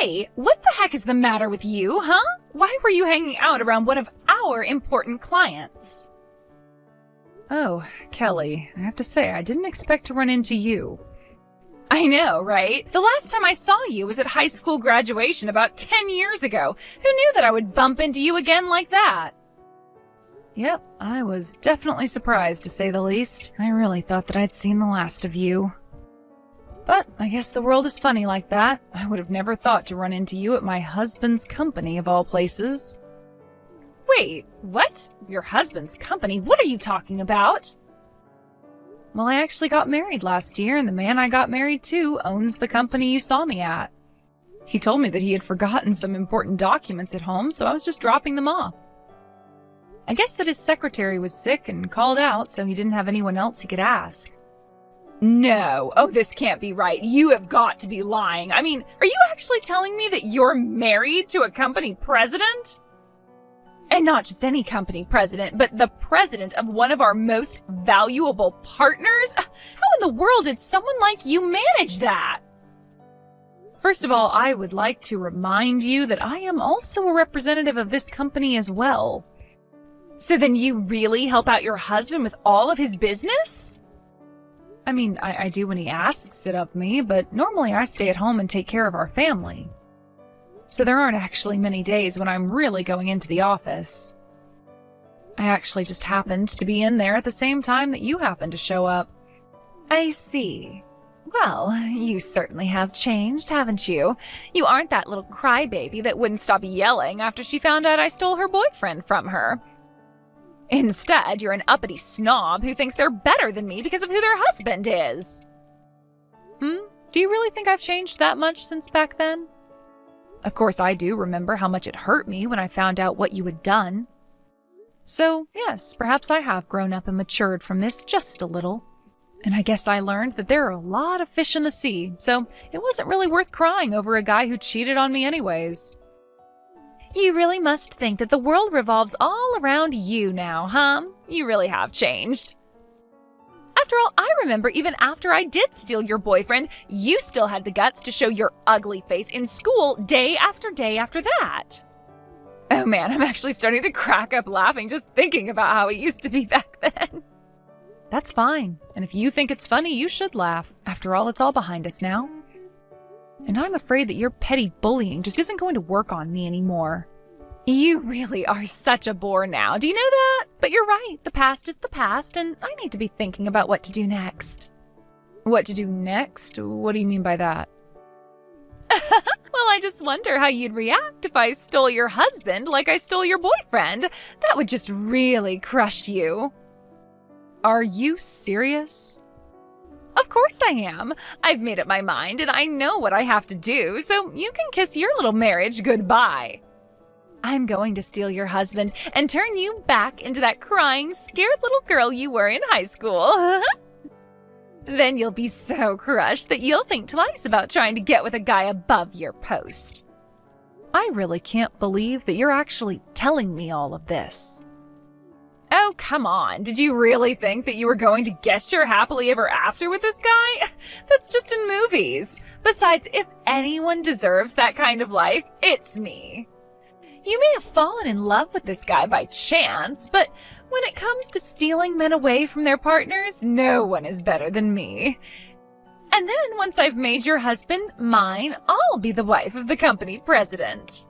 Hey, what the heck is the matter with you, huh? Why were you hanging out around one of our important clients? Oh, Kelly, I have to say, I didn't expect to run into you. I know, right? The last time I saw you was at high school graduation about 10 years ago. Who knew that I would bump into you again like that? Yep, I was definitely surprised, to say the least. I really thought that I'd seen the last of you. But I guess the world is funny like that. I would have never thought to run into you at my husband's company, of all places. Wait, what? Your husband's company? What are you talking about? Well, I actually got married last year, and the man I got married to owns the company you saw me at. He told me that he had forgotten some important documents at home, so I was just dropping them off. I guess that his secretary was sick and called out, so he didn't have anyone else he could ask. No. Oh, this can't be right. You have got to be lying. I mean, are you actually telling me that you're married to a company president? And not just any company president, but the president of one of our most valuable partners? How in the world did someone like you manage that? First of all, I would like to remind you that I am also a representative of this company as well. So then you really help out your husband with all of his business? I mean, I do when he asks it of me, but normally I stay at home and take care of our family. So there aren't actually many days when I'm really going into the office. I actually just happened to be in there at the same time that you happened to show up. I see. Well, you certainly have changed, haven't you? You aren't that little crybaby that wouldn't stop yelling after she found out I stole her boyfriend from her. Instead, you're an uppity snob who thinks they're better than me because of who their husband is. Do you really think I've changed that much since back then? Of course, I do remember how much it hurt me when I found out what you had done. So, yes, perhaps I have grown up and matured from this just a little. And I guess I learned that there are a lot of fish in the sea, so it wasn't really worth crying over a guy who cheated on me anyways. You really must think that the world revolves all around you now, huh? You really have changed. After all, I remember even after I did steal your boyfriend, you still had the guts to show your ugly face in school day after that. Oh man, I'm actually starting to crack up laughing just thinking about how it used to be back then. That's fine, and if you think it's funny, you should laugh. After all, it's all behind us now. And I'm afraid that your petty bullying just isn't going to work on me anymore. You really are such a bore now, do you know that? But you're right, the past is the past, and I need to be thinking about what to do next. What to do next? What do you mean by that? Well, I just wonder how you'd react if I stole your husband like I stole your boyfriend. That would just really crush you. Are you serious? Of course I am. I've made up my mind and I know what I have to do, so you can kiss your little marriage goodbye. I'm going to steal your husband and turn you back into that crying, scared little girl you were in high school. Then you'll be so crushed that you'll think twice about trying to get with a guy above your post. I really can't believe that you're actually telling me all of this. Oh, come on. Did you really think that you were going to get your happily ever after with this guy? That's just in movies. Besides, if anyone deserves that kind of life, it's me. You may have fallen in love with this guy by chance, but when it comes to stealing men away from their partners, no one is better than me. And then once I've made your husband mine, I'll be the wife of the company president.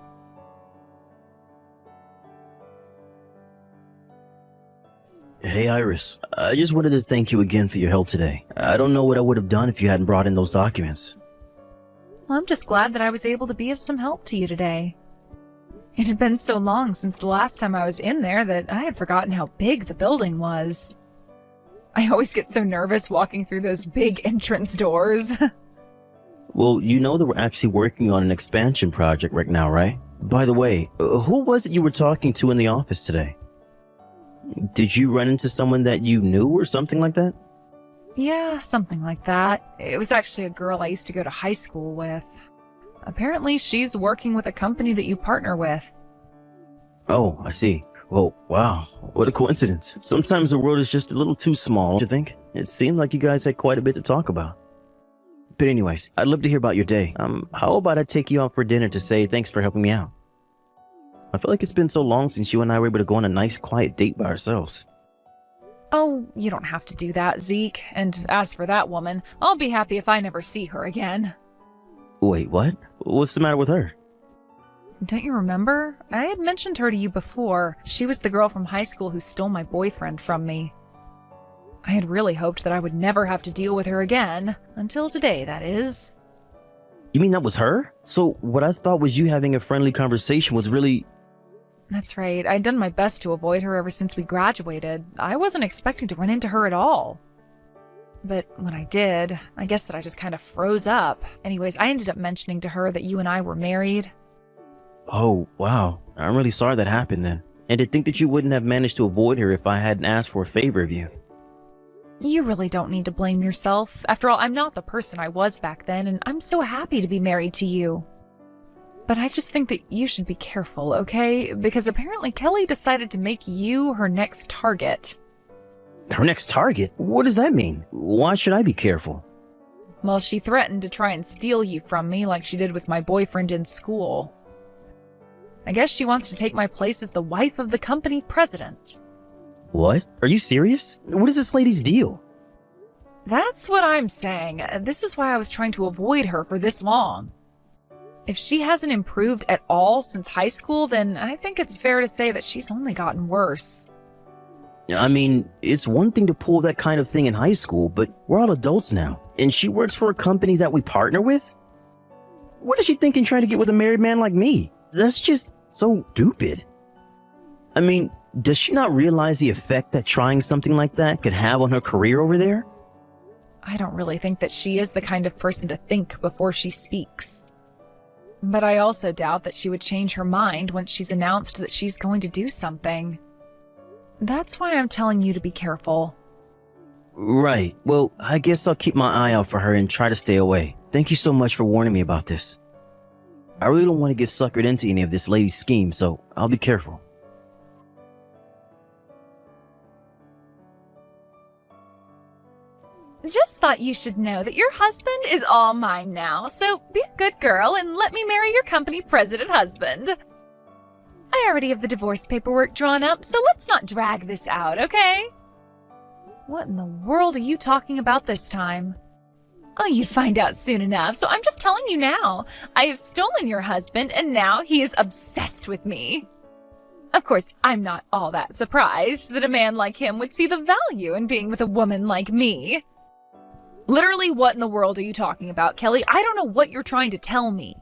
Hey, Iris. I just wanted to thank you again for your help today. I don't know what I would have done if you hadn't brought in those documents. Well, I'm just glad that I was able to be of some help to you today. It had been so long since the last time I was in there that I had forgotten how big the building was. I always get so nervous walking through those big entrance doors. Well, you know that we're actually working on an expansion project right now, right? By the way, who was it you were talking to in the office today? Did you run into someone that you knew or something like that? Yeah, something like that. It was actually a girl I used to go to high school with. Apparently, she's working with a company that you partner with. Oh, I see. Well, wow, what a coincidence. Sometimes the world is just a little too small, don't you think? It seemed like you guys had quite a bit to talk about. But anyways, I'd love to hear about your day. How about I take you out for dinner to say thanks for helping me out? I feel like it's been so long since you and I were able to go on a nice quiet date by ourselves. Oh, you don't have to do that, Zeke. And as for that woman, I'll be happy if I never see her again. Wait, what? What's the matter with her? Don't you remember? I had mentioned her to you before. She was the girl from high school who stole my boyfriend from me. I had really hoped that I would never have to deal with her again. Until today, that is. You mean that was her? So what I thought was you having a friendly conversation was really... That's right. I'd done my best to avoid her ever since we graduated. I wasn't expecting to run into her at all. But when I did, I guess that I just kind of froze up. Anyways, I ended up mentioning to her that you and I were married. Oh, wow. I'm really sorry that happened then. And to think that you wouldn't have managed to avoid her if I hadn't asked for a favor of you. You really don't need to blame yourself. After all, I'm not the person I was back then, and I'm so happy to be married to you. But I just think that you should be careful, okay? Because apparently Kelly decided to make you her next target. Her next target? What does that mean? Why should I be careful? Well, she threatened to try and steal you from me like she did with my boyfriend in school. I guess she wants to take my place as the wife of the company president. What? Are you serious? What is this lady's deal? That's what I'm saying. This is why I was trying to avoid her for this long. If she hasn't improved at all since high school, then I think it's fair to say that she's only gotten worse. I mean, it's one thing to pull that kind of thing in high school, but we're all adults now. And she works for a company that we partner with? What is she thinking trying to get with a married man like me? That's just so stupid. I mean, does she not realize the effect that trying something like that could have on her career over there? I don't really think that she is the kind of person to think before she speaks. But I also doubt that she would change her mind once she's announced that she's going to do something. That's why I'm telling you to be careful. Right. Well, I guess I'll keep my eye out for her and try to stay away. Thank you so much for warning me about this. I really don't want to get suckered into any of this lady's scheme, so I'll be careful. Just thought you should know that your husband is all mine now, so be a good girl and let me marry your company president husband. I already have the divorce paperwork drawn up, so let's not drag this out, okay? What in the world are you talking about this time? Oh, you'd find out soon enough, so I'm just telling you now. I have stolen your husband, and now he is obsessed with me. Of course, I'm not all that surprised that a man like him would see the value in being with a woman like me. Literally, what in the world are you talking about, Kelly? I don't know what you're trying to tell me.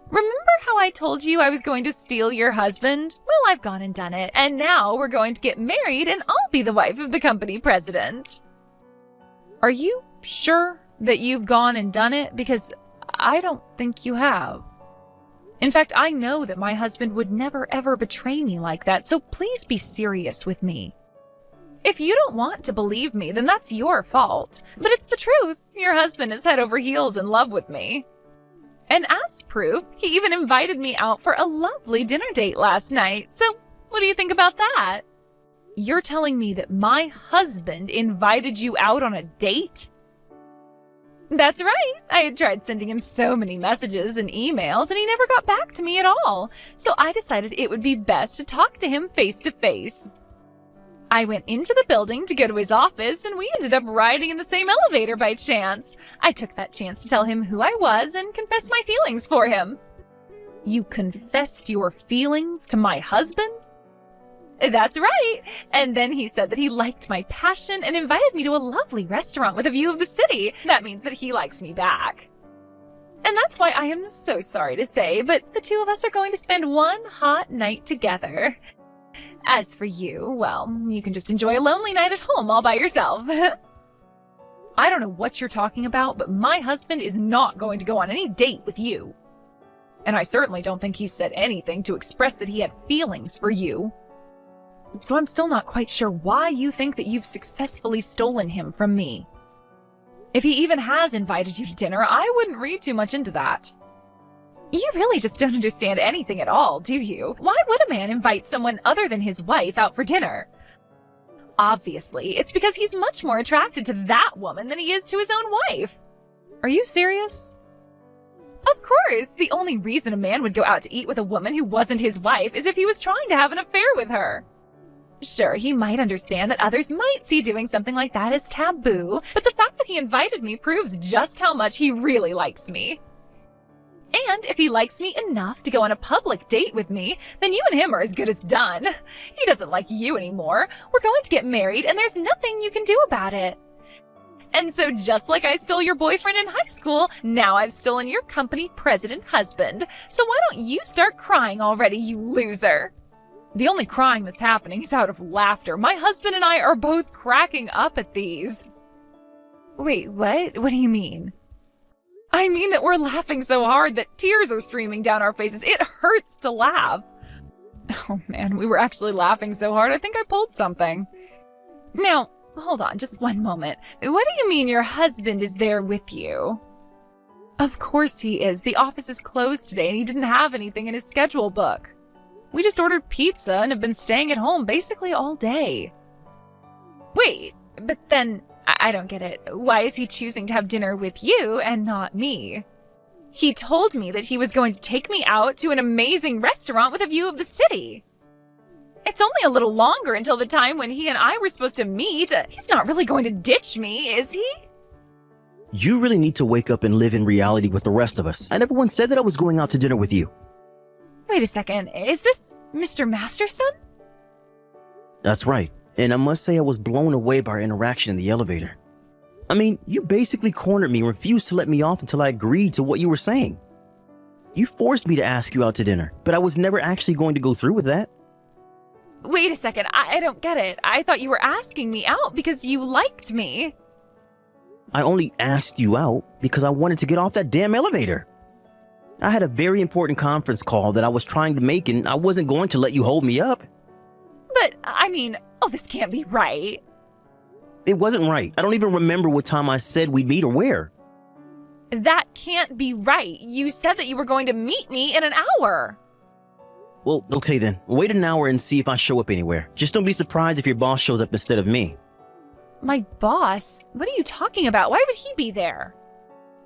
Remember how I told you I was going to steal your husband? Well, I've gone and done it, and now we're going to get married and I'll be the wife of the company president. Are you sure that you've gone and done it? Because I don't think you have. In fact, I know that my husband would never ever betray me like that, so please be serious with me. If you don't want to believe me, then that's your fault. But it's the truth. Your husband is head over heels in love with me. And as proof, he even invited me out for a lovely dinner date last night. So what do you think about that? You're telling me that my husband invited you out on a date? That's right. I had tried sending him so many messages and emails, and he never got back to me at all. So I decided it would be best to talk to him face to face. I went into the building to go to his office, and we ended up riding in the same elevator by chance. I took that chance to tell him who I was and confess my feelings for him. You confessed your feelings to my husband? That's right. And then he said that he liked my passion and invited me to a lovely restaurant with a view of the city. That means that he likes me back. And that's why I am so sorry to say, but the two of us are going to spend one hot night together. As for you, well, you can just enjoy a lonely night at home all by yourself. I don't know what you're talking about, but my husband is not going to go on any date with you. And I certainly don't think he said anything to express that he had feelings for you. So I'm still not quite sure why you think that you've successfully stolen him from me. If he even has invited you to dinner, I wouldn't read too much into that. You really just don't understand anything at all, do you? Why would a man invite someone other than his wife out for dinner? Obviously, it's because he's much more attracted to that woman than he is to his own wife. Are you serious? Of course! The only reason a man would go out to eat with a woman who wasn't his wife is if he was trying to have an affair with her. Sure, he might understand that others might see doing something like that as taboo, but the fact that he invited me proves just how much he really likes me. And if he likes me enough to go on a public date with me, then you and him are as good as done. He doesn't like you anymore. We're going to get married, and there's nothing you can do about it. And so just like I stole your boyfriend in high school, now I've stolen your company president husband. So why don't you start crying already, you loser? The only crying that's happening is out of laughter. My husband and I are both cracking up at these. Wait, what? What do you mean? I mean that we're laughing so hard that tears are streaming down our faces. It hurts to laugh. Oh man, we were actually laughing so hard I think I pulled something. Now, hold on just one moment. What do you mean your husband is there with you? Of course he is. The office is closed today and he didn't have anything in his schedule book. We just ordered pizza and have been staying at home basically all day. Wait, but then I don't get it. Why is he choosing to have dinner with you and not me? He told me that he was going to take me out to an amazing restaurant with a view of the city. It's only a little longer until the time when he and I were supposed to meet. He's not really going to ditch me, is he? You really need to wake up and live in reality with the rest of us. I never once said that I was going out to dinner with you. Wait a second, is this Mr. Masterson? That's right. And I must say I was blown away by our interaction in the elevator. I mean, you basically cornered me and refused to let me off until I agreed to what you were saying. You forced me to ask you out to dinner, but I was never actually going to go through with that. Wait a second, I don't get it. I thought you were asking me out because you liked me. I only asked you out because I wanted to get off that damn elevator. I had a very important conference call that I was trying to make and I wasn't going to let you hold me up. But, I mean, oh, this can't be right. It wasn't right. I don't even remember what time I said we'd meet or where. That can't be right. You said that you were going to meet me in an hour. Well, okay then. Wait an hour and see if I show up anywhere. Just don't be surprised if your boss shows up instead of me. My boss? What are you talking about? Why would he be there?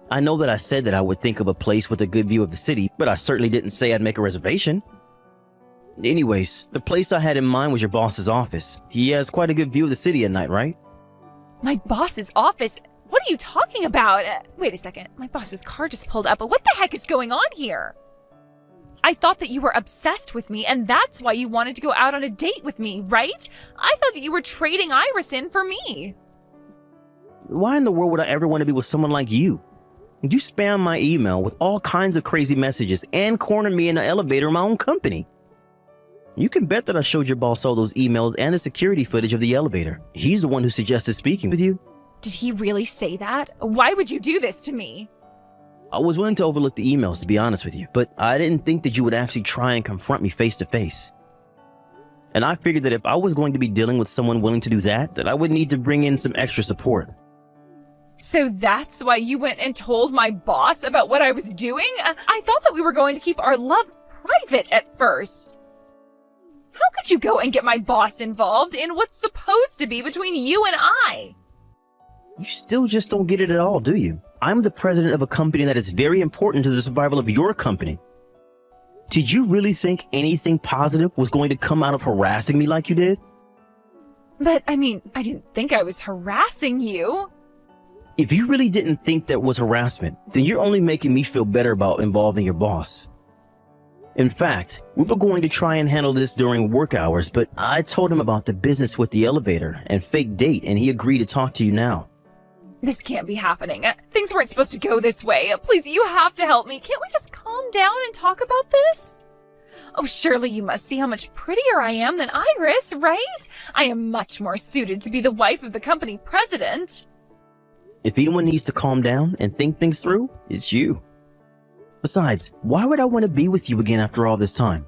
I know that I said that I would think of a place with a good view of the city, but I certainly didn't say I'd make a reservation. Anyways, the place I had in mind was your boss's office. He has quite a good view of the city at night, right? My boss's office? What are you talking about? Wait a second. My boss's car just pulled up. What the heck is going on here? I thought that you were obsessed with me, and that's why you wanted to go out on a date with me, right? I thought that you were trading Iris in for me. Why in the world would I ever want to be with someone like you? You spam my email with all kinds of crazy messages and corner me in the elevator in my own company. You can bet that I showed your boss all those emails and the security footage of the elevator. He's the one who suggested speaking with you. Did he really say that? Why would you do this to me? I was willing to overlook the emails, to be honest with you, but I didn't think that you would actually try and confront me face to face. And I figured that if I was going to be dealing with someone willing to do that I would need to bring in some extra support. So that's why you went and told my boss about what I was doing? I thought that we were going to keep our love private at first. How could you go and get my boss involved in what's supposed to be between you and I? You still just don't get it at all, do you? I'm the president of a company that is very important to the survival of your company. Did you really think anything positive was going to come out of harassing me like you did? But, I mean, I didn't think I was harassing you. If you really didn't think that was harassment, then you're only making me feel better about involving your boss. In fact, we were going to try and handle this during work hours, but I told him about the business with the elevator and fake date, and he agreed to talk to you now. This can't be happening. Things weren't supposed to go this way. Please, you have to help me. Can't we just calm down and talk about this? Oh, surely you must see how much prettier I am than Iris, right? I am much more suited to be the wife of the company president. If anyone needs to calm down and think things through, it's you. Besides, why would I want to be with you again after all this time?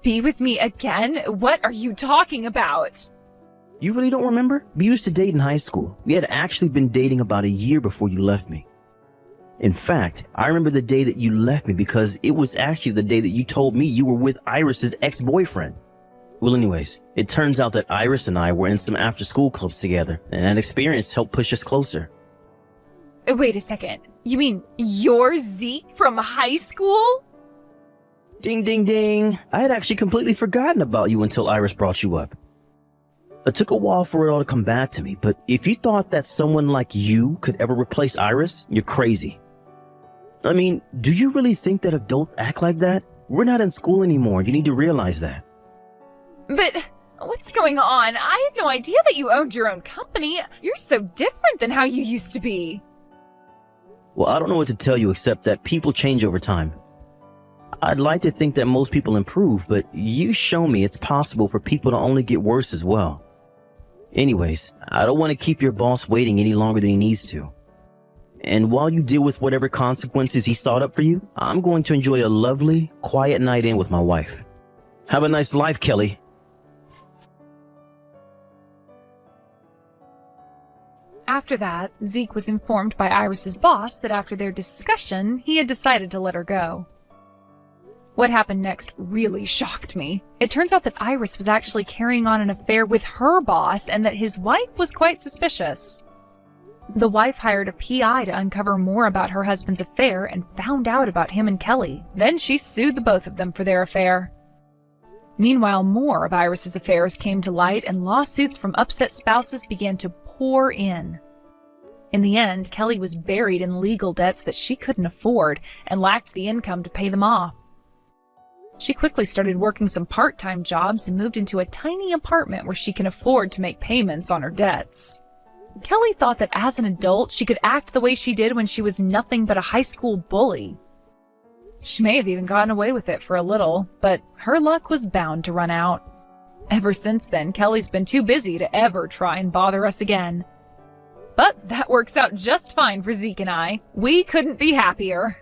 Be with me again? What are you talking about? You really don't remember? We used to date in high school. We had actually been dating about a year before you left me. In fact, I remember the day that you left me because it was actually the day that you told me you were with Iris's ex-boyfriend. Well, anyways, it turns out that Iris and I were in some after-school clubs together, and that experience helped push us closer. Wait a second. You mean you're Zeke from high school? Ding, ding, ding. I had actually completely forgotten about you until Iris brought you up. It took a while for it all to come back to me, but if you thought that someone like you could ever replace Iris, you're crazy. I mean, do you really think that adults act like that? We're not in school anymore. You need to realize that. But what's going on? I had no idea that you owned your own company. You're so different than how you used to be. Well, I don't know what to tell you except that people change over time. I'd like to think that most people improve, but you show me it's possible for people to only get worse as well. Anyways, I don't want to keep your boss waiting any longer than he needs to. And while you deal with whatever consequences he sought up for you, I'm going to enjoy a lovely, quiet night in with my wife. Have a nice life, Kelly. After that, Zeke was informed by Iris's boss that after their discussion, he had decided to let her go. What happened next really shocked me. It turns out that Iris was actually carrying on an affair with her boss and that his wife was quite suspicious. The wife hired a PI to uncover more about her husband's affair and found out about him and Kelly. Then she sued the both of them for their affair. Meanwhile, more of Iris's affairs came to light and lawsuits from upset spouses began to pour in. In the end, Kelly was buried in legal debts that she couldn't afford and lacked the income to pay them off. She quickly started working some part-time jobs and moved into a tiny apartment where she can afford to make payments on her debts. Kelly thought that as an adult, she could act the way she did when she was nothing but a high school bully. She may have even gotten away with it for a little, but her luck was bound to run out. Ever since then, Kelly's been too busy to ever try and bother us again. But that works out just fine for Zeke and I. We couldn't be happier.